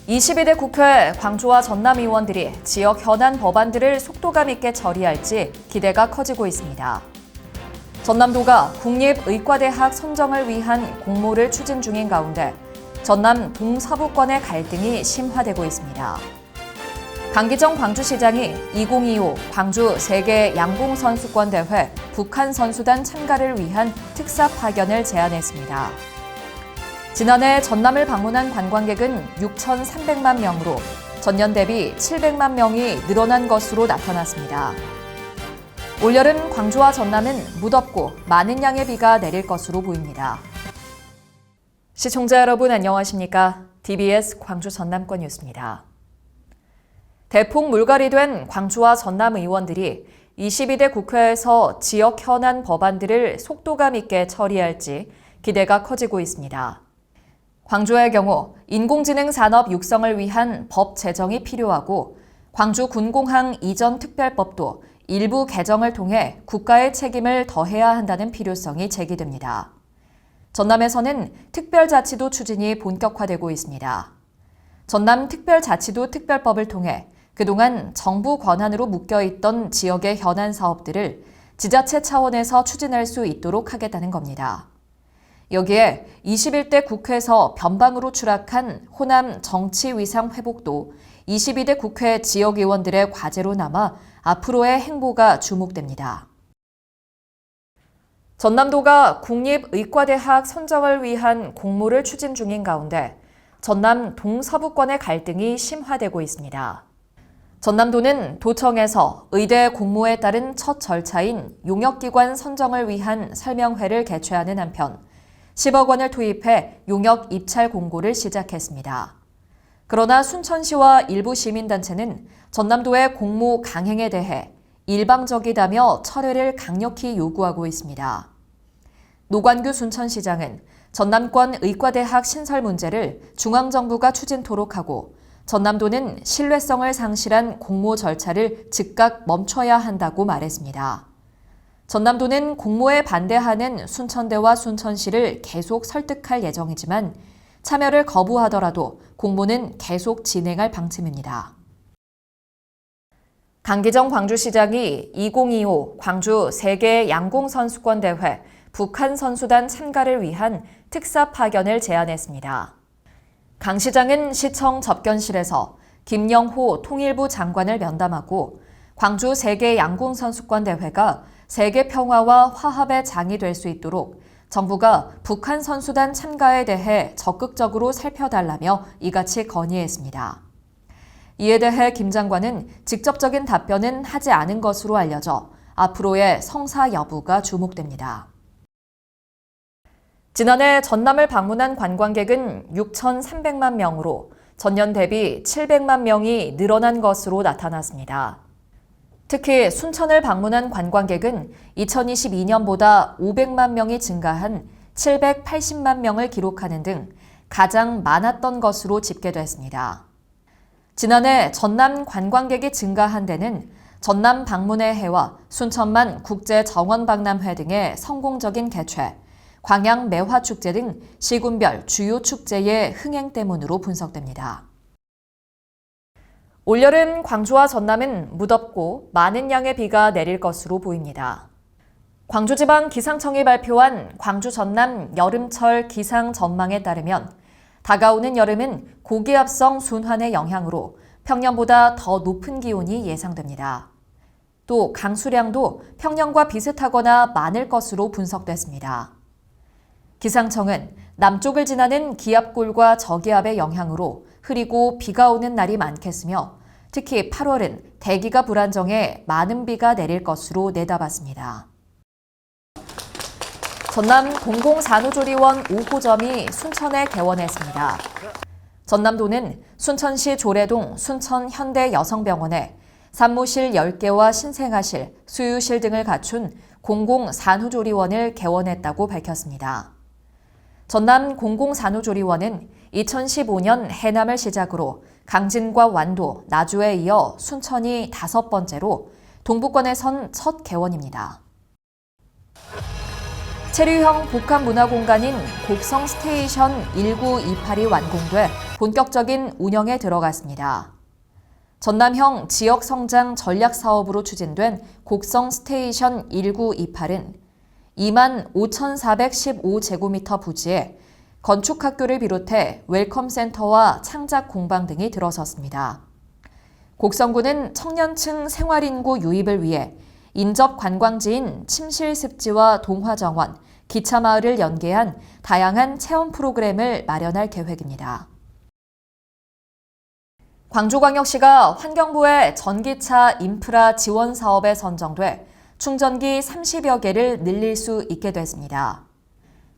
22대 국회 광주와 전남 의원들이 지역 현안 법안들을 속도감 있게 처리할지 기대가 커지고 있습니다. 전남도가 국립의과대학 선정을 위한 공모를 추진 중인 가운데 전남 동서부권의 갈등이 심화되고 있습니다. 강기정 광주시장이 2025 광주 세계 양궁선수권대회 북한 선수단 참가를 위한 특사 파견을 제안했습니다. 지난해 전남을 방문한 관광객은 6,300만 명으로 전년 대비 700만 명이 늘어난 것으로 나타났습니다. 올여름 광주와 전남은 무덥고 많은 양의 비가 내릴 것으로 보입니다. 시청자 여러분 안녕하십니까? DBS 광주 전남권 뉴스입니다. 대폭 물갈이 된 광주와 전남 의원들이 22대 국회에서 지역 현안 법안들을 속도감 있게 처리할지 기대가 커지고 있습니다. 광주의 경우 인공지능 산업 육성을 위한 법 제정이 필요하고 광주 군공항 이전 특별법도 일부 개정을 통해 국가의 책임을 더해야 한다는 필요성이 제기됩니다. 전남에서는 특별자치도 추진이 본격화되고 있습니다. 전남 특별자치도 특별법을 통해 그동안 정부 권한으로 묶여있던 지역의 현안 사업들을 지자체 차원에서 추진할 수 있도록 하겠다는 겁니다. 여기에 21대 국회에서 변방으로 추락한 호남 정치 위상 회복도 22대 국회 지역의원들의 과제로 남아 앞으로의 행보가 주목됩니다. 전남도가 국립의과대학 선정을 위한 공모를 추진 중인 가운데 전남 동서부권의 갈등이 심화되고 있습니다. 전남도는 도청에서 의대 공모에 따른 첫 절차인 용역기관 선정을 위한 설명회를 개최하는 한편 10억 원을 투입해 용역 입찰 공고를 시작했습니다. 그러나 순천시와 일부 시민단체는 전남도의 공모 강행에 대해 일방적이다며 철회를 강력히 요구하고 있습니다. 노관규 순천시장은 전남권 의과대학 신설 문제를 중앙정부가 추진토록 하고 전남도는 신뢰성을 상실한 공모 절차를 즉각 멈춰야 한다고 말했습니다. 전남도는 공모에 반대하는 순천대와 순천시를 계속 설득할 예정이지만 참여를 거부하더라도 공모는 계속 진행할 방침입니다. 강기정 광주시장이 2025 광주 세계 양궁선수권대회 북한 선수단 참가를 위한 특사 파견을 제안했습니다. 강 시장은 시청 접견실에서 김영호 통일부 장관을 면담하고 광주 세계 양궁선수권대회가 세계 평화와 화합의 장이 될 수 있도록 정부가 북한 선수단 참가에 대해 적극적으로 살펴달라며 이같이 건의했습니다. 이에 대해 김 장관은 직접적인 답변은 하지 않은 것으로 알려져 앞으로의 성사 여부가 주목됩니다. 지난해 전남을 방문한 관광객은 6,300만 명으로 전년 대비 700만 명이 늘어난 것으로 나타났습니다. 특히 순천을 방문한 관광객은 2022년보다 500만 명이 증가한 780만 명을 기록하는 등 가장 많았던 것으로 집계됐습니다. 지난해 전남 관광객이 증가한 데는 전남 방문의 해와 순천만 국제정원박람회 등의 성공적인 개최, 광양 매화축제 등 시군별 주요 축제의 흥행 때문으로 분석됩니다. 올여름 광주와 전남은 무덥고 많은 양의 비가 내릴 것으로 보입니다. 광주지방기상청이 발표한 광주 전남 여름철 기상 전망에 따르면 다가오는 여름은 고기압성 순환의 영향으로 평년보다 더 높은 기온이 예상됩니다. 또 강수량도 평년과 비슷하거나 많을 것으로 분석됐습니다. 기상청은 남쪽을 지나는 기압골과 저기압의 영향으로 흐리고 비가 오는 날이 많겠으며 특히 8월은 대기가 불안정해 많은 비가 내릴 것으로 내다봤습니다. 전남 공공산후조리원 5호점이 순천에 개원했습니다. 전남도는 순천시 조례동 순천현대여성병원에 산모실 10개와 신생아실, 수유실 등을 갖춘 공공산후조리원을 개원했다고 밝혔습니다. 전남 공공산후조리원은 2015년 해남을 시작으로 강진과 완도, 나주에 이어 순천이 5번째로 동부권에선 첫 개원입니다. 체류형 복합문화공간인 곡성 스테이션 1928이 완공돼 본격적인 운영에 들어갔습니다. 전남형 지역성장 전략사업으로 추진된 곡성 스테이션 1928은 25,415제곱미터 부지에 건축학교를 비롯해 웰컴센터와 창작공방 등이 들어섰습니다. 곡성구는 청년층 생활인구 유입을 위해 인접 관광지인 침실습지와 동화정원, 기차마을을 연계한 다양한 체험 프로그램을 마련할 계획입니다. 광주광역시가 환경부의 전기차 인프라 지원 사업에 선정돼 충전기 30여 개를 늘릴 수 있게 됐습니다.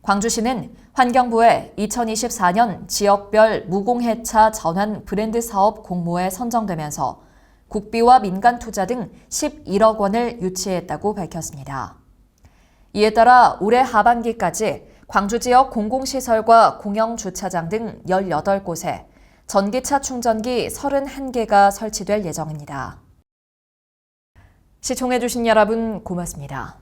광주시는 환경부의 2024년 지역별 무공해차 전환 브랜드 사업 공모에 선정되면서 국비와 민간 투자 등 11억 원을 유치했다고 밝혔습니다. 이에 따라 올해 하반기까지 광주 지역 공공시설과 공영주차장 등 18곳에 전기차 충전기 31개가 설치될 예정입니다. 시청해주신 여러분 고맙습니다.